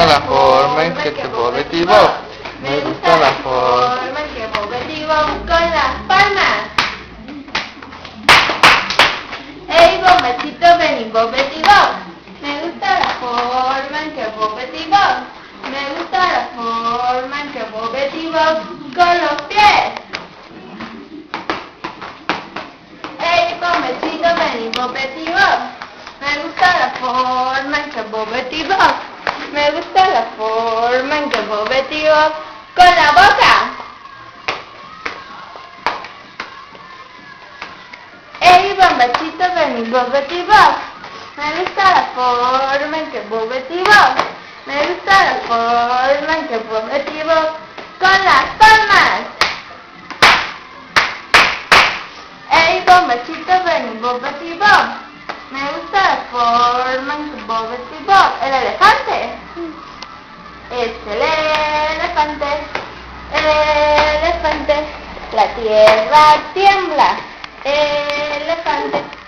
gusta la forma en que te mueve tu voz. Me gusta la forma en que mueve tu voz con las palmas. Ey, bombachito, ven y mueve tu voz. Me gusta la forma en que mueve tu voz. Me gusta la forma en que mueve tu voz con los pies. Ey, bombachito, ven y mueve tu voz. Me gusta la forma en que mueve tu voz. Me gusta la forma en que mueve tu voz con la boca. Ey, bombachito, ven y mueve tu voz. Me gusta la forma en que mueve tu voz. Me gusta la forma en que mueve tu voz con las palmas. Ey, bombachito, ven y mueve tu voz. Me gusta la forma en que mueve tu voz. El elefante. Es el elefante. El elefante. La tierra tiembla. El elefante.